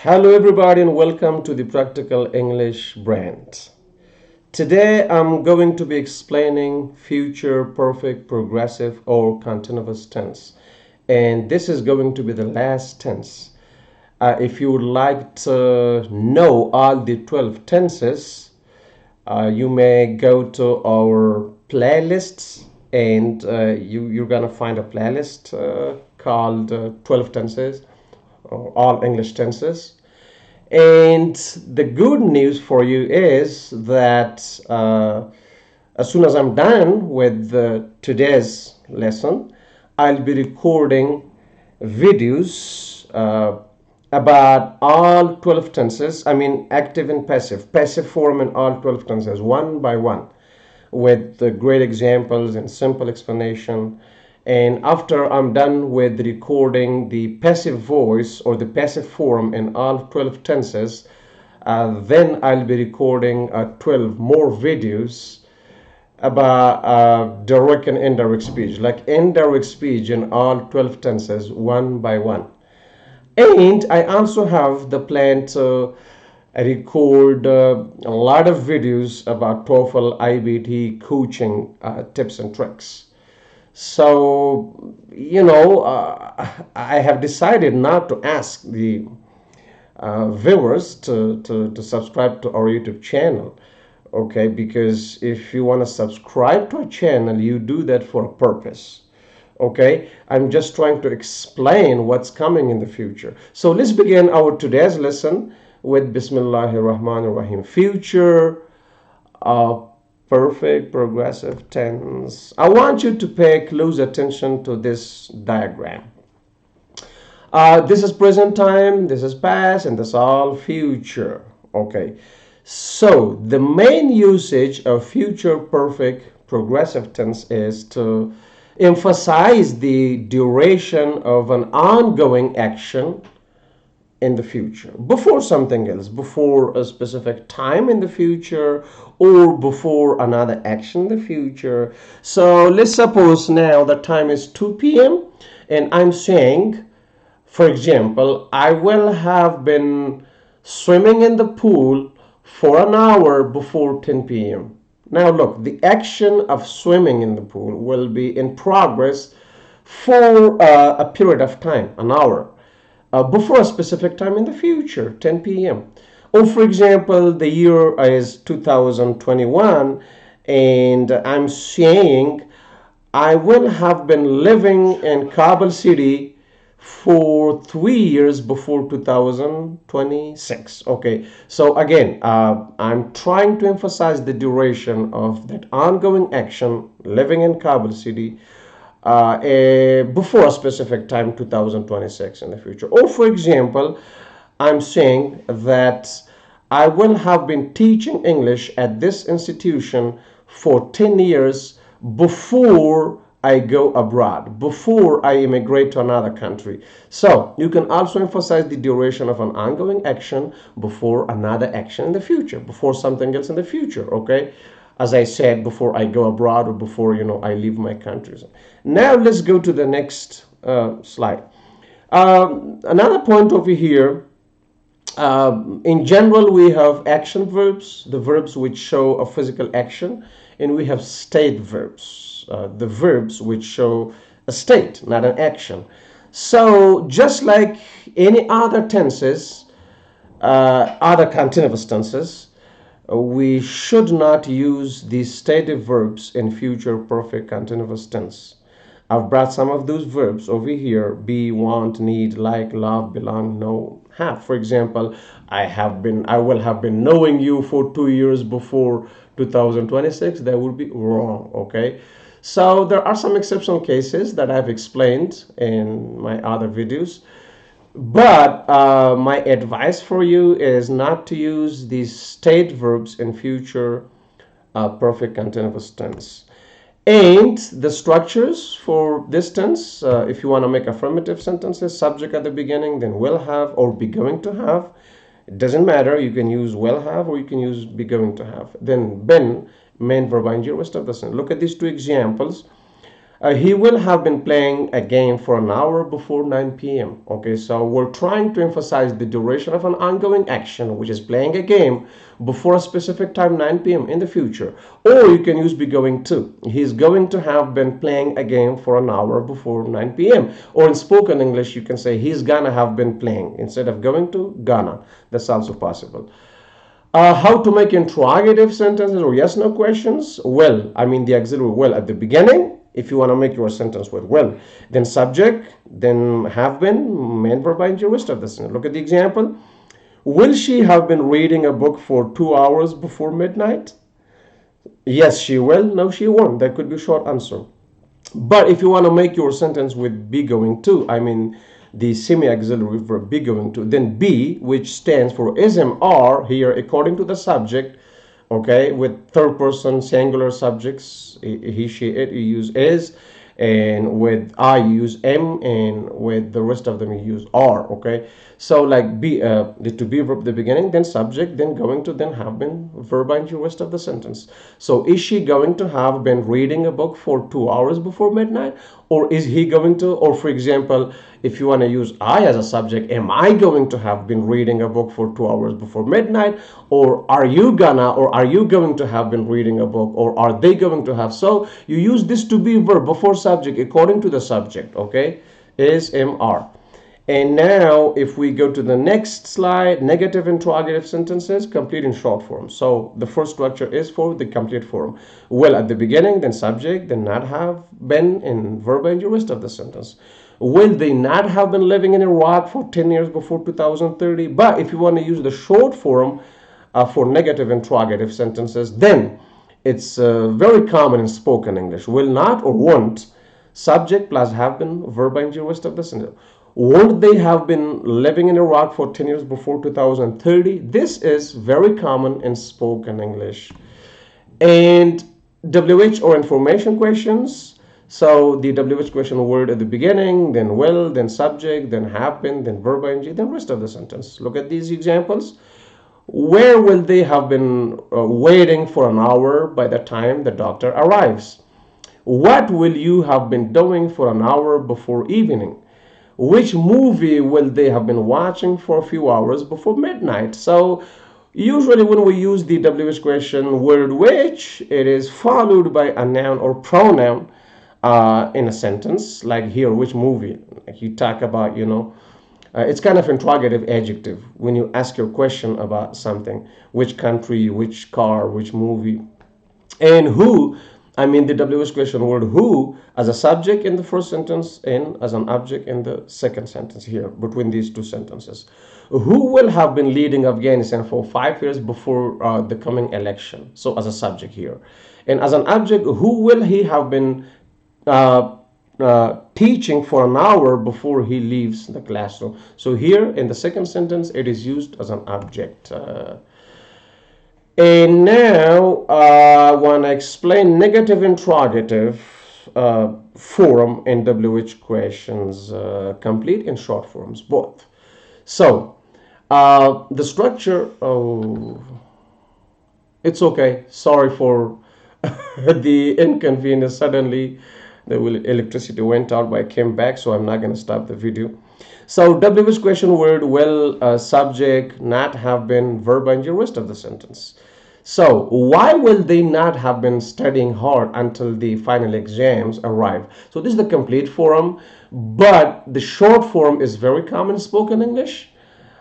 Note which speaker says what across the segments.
Speaker 1: Hello, everybody, and welcome to the Practical English brand. Today, I'm going to be explaining future perfect, progressive, or continuous tense, and this is going to be the last tense. If you would like to know all the 12 tenses, you may go to our playlists, and you're gonna find a playlist called 12 tenses, or all English tenses. And the good news for you is that as soon as I'm done with today's lesson, I'll be recording videos about all 12 tenses. I mean, active and passive form in all 12 tenses, one by one, with great examples and simple explanation. And after I'm done with recording the passive voice or the passive form in all 12 tenses, then I'll be recording 12 more videos about direct and indirect speech, like indirect speech in all 12 tenses, one by one. And I also have the plan to record a lot of videos about TOEFL IBT coaching tips and tricks. So, I have decided not to ask the viewers to subscribe to our YouTube channel. Okay, because if you want to subscribe to a channel, you do that for a purpose. Okay, I'm just trying to explain what's coming in the future. So let's begin our today's lesson with Bismillahir Rahmanir Rahim. Future perfect progressive tense. I want you to pay close attention to this diagram. This is present time, this is past, and this is all future. Okay, so the main usage of future perfect progressive tense is to emphasize the duration of an ongoing action in the future, before something else, before a specific time in the future, or before another action in the future. So let's suppose now the time is 2 p.m. and I'm saying, for example, I will have been swimming in the pool for an hour before 10 p.m. Now look, the action of swimming in the pool will be in progress for a period of time, an hour, before a specific time in the future, 10 p.m. Or for example, the year is 2021 and I'm saying I will have been living in Kabul City for 3 years before 2026. Okay, so again, I'm trying to emphasize the duration of that ongoing action, living in Kabul City, before a specific time, 2026 in the future. Or for example, I'm saying that I will have been teaching English at this institution for 10 years before I go abroad, before I immigrate to another country. So you can also emphasize the duration of an ongoing action before another action in the future, before something else in the future. Okay, as I said, before I go abroad or before I leave my country. Now let's go to the next slide. Another point over here. In general, we have action verbs, the verbs which show a physical action, and we have state verbs, the verbs which show a state, not an action. So just like any other tenses, other continuous tenses, we should not use these stative verbs in future perfect continuous tense. I've brought some of those verbs over here: be, want, need, like, love, belong, know, have. For example, I will have been knowing you for 2 years before 2026. That would be wrong. Okay, so there are some exceptional cases that I've explained in my other videos, but my advice for you is not to use these state verbs in future perfect continuous tense. And the structures for this tense, if you want to make affirmative sentences, subject at the beginning, then will have or be going to have. It doesn't matter. You can use will have or you can use be going to have. Then been, main verb ing, rest of the sentence. Look at these two examples. He will have been playing a game for an hour before 9 p.m. Okay, so we're trying to emphasize the duration of an ongoing action, which is playing a game before a specific time, 9 p.m. in the future. Or you can use be going to. He's going to have been playing a game for an hour before 9 p.m. Or in spoken English, you can say he's gonna have been playing instead of going to, gonna. That's also possible. How to make interrogative sentences or yes no questions? Well, I mean the auxiliary well at the beginning, if you want to make your sentence with well, then subject, then have been, main verb ing, rest of the sentence. Look at the example. Will she have been reading a book for 2 hours before midnight? Yes, she will. No, she won't. That could be a short answer. But if you want to make your sentence with be going to, I mean the semi-auxiliary verb be going to, then be, which stands for is, am, are here according to the subject, okay, with third person singular subjects, he, she, it, you use is, and with I you use am, and with the rest of them you use are, okay. So like be, the to be verb at the beginning, then subject, then going to, then have been, verb ing the rest of the sentence. So is she going to have been reading a book for 2 hours before midnight? Or is he going to, or for example, if you want to use I as a subject, am I going to have been reading a book for 2 hours before midnight? Or are you gonna, or are you going to have been reading a book? Or are they going to have? So you use this to be verb before subject according to the subject, okay? Is, am, are. And now if we go to the next slide, negative interrogative sentences, complete in short form. So the first structure is for the complete form. Will at the beginning, then subject, then not have been, in verb and the rest of the sentence. Will they not have been living in Iraq for 10 years before 2030? But if you want to use the short form for negative interrogative sentences, then it's very common in spoken English. Will not or won't, subject plus have been, verb and the rest of the sentence. Won't they have been living in Iraq for 10 years before 2030? This is very common in spoken English. And WH or information questions. So the WH question word at the beginning, then will, then subject, then happen, then verb ing, then rest of the sentence. Look at these examples. Where will they have been waiting for an hour by the time the doctor arrives? What will you have been doing for an hour before evening? Which movie will they have been watching for a few hours before midnight? So usually when we use the WH question word which, it is followed by a noun or pronoun in a sentence, like here, which movie? Like you talk about, it's kind of interrogative adjective when you ask your question about something, which country, which car, which movie. And who, I mean the WH question word who as a subject in the first sentence and as an object in the second sentence here between these two sentences. Who will have been leading Afghanistan for 5 years before the coming election? So as a subject here. And as an object, who will he have been teaching for an hour before he leaves the classroom? So here in the second sentence, it is used as an object. And now I want to explain negative interrogative form in WH questions, complete in short forms, both. So the structure, oh, it's okay. Sorry for the inconvenience. Suddenly the electricity went out, but I came back, so I'm not going to stop the video. So WH question word will, subject, not have been, verb and the rest of the sentence. So why will they not have been studying hard until the final exams arrive? So this is the complete form, but the short form is very common in spoken English.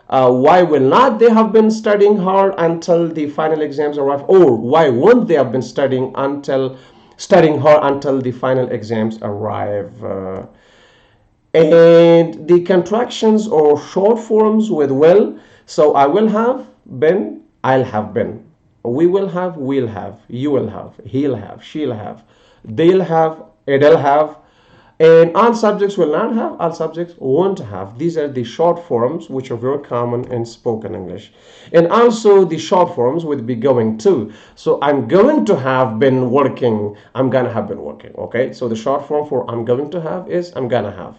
Speaker 1: Why will not they have been studying hard until the final exams arrive? Or why won't they have been studying hard until the final exams arrive? And the contractions or short forms with will. So I will have been, I'll have been. We will have, we'll have, you will have, he'll have, she'll have, they'll have, it'll have. And all subjects will not have, all subjects won't have. These are the short forms which are very common in spoken English. And also the short forms would be going to. So I'm going to have been working, I'm gonna have been working, okay? So the short form for I'm going to have is I'm gonna have.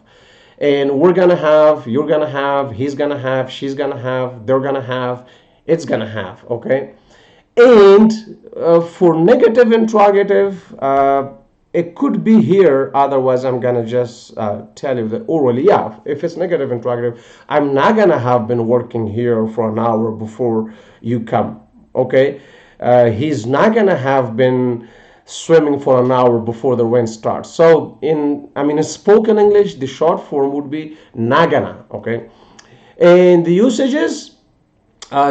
Speaker 1: And we're gonna have, you're gonna have, he's gonna have, she's gonna have, they're gonna have, it's gonna have, okay? And for negative interrogative, it could be here. Otherwise, I'm gonna just tell you that orally. Yeah, if it's negative interrogative, I'm not gonna have been working here for an hour before you come. Okay, he's not gonna have been swimming for an hour before the rain starts. So in spoken English, the short form would be not gonna. Okay, and the usages,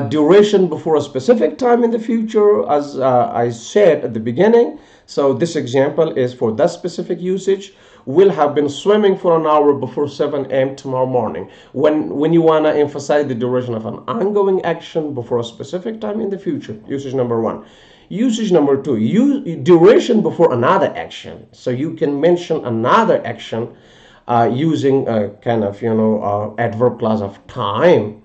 Speaker 1: duration before a specific time in the future, as I said at the beginning. So this example is for that specific usage. Will have been swimming for an hour before 7 a.m. tomorrow morning. When you want to emphasize the duration of an ongoing action before a specific time in the future, usage number one. Usage number two, duration before another action. So you can mention another action using a kind of adverb clause of time.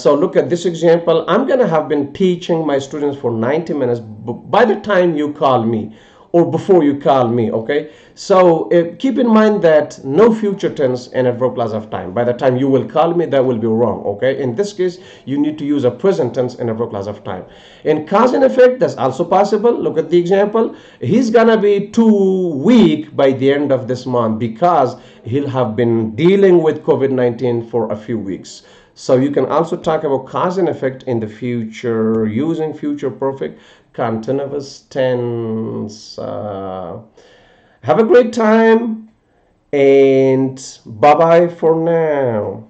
Speaker 1: So look at this example. I'm going to have been teaching my students for 90 minutes by the time you call me or before you call me, okay? So keep in mind that no future tense and adverb clause of time. By the time you will call me, that will be wrong, okay? In this case, you need to use a present tense and adverb clause of time. In cause and effect, that's also possible. Look at the example. He's going to be too weak by the end of this month because he'll have been dealing with COVID-19 for a few weeks. So you can also talk about cause and effect in the future using future perfect continuous tense. Have a great time and bye bye for now.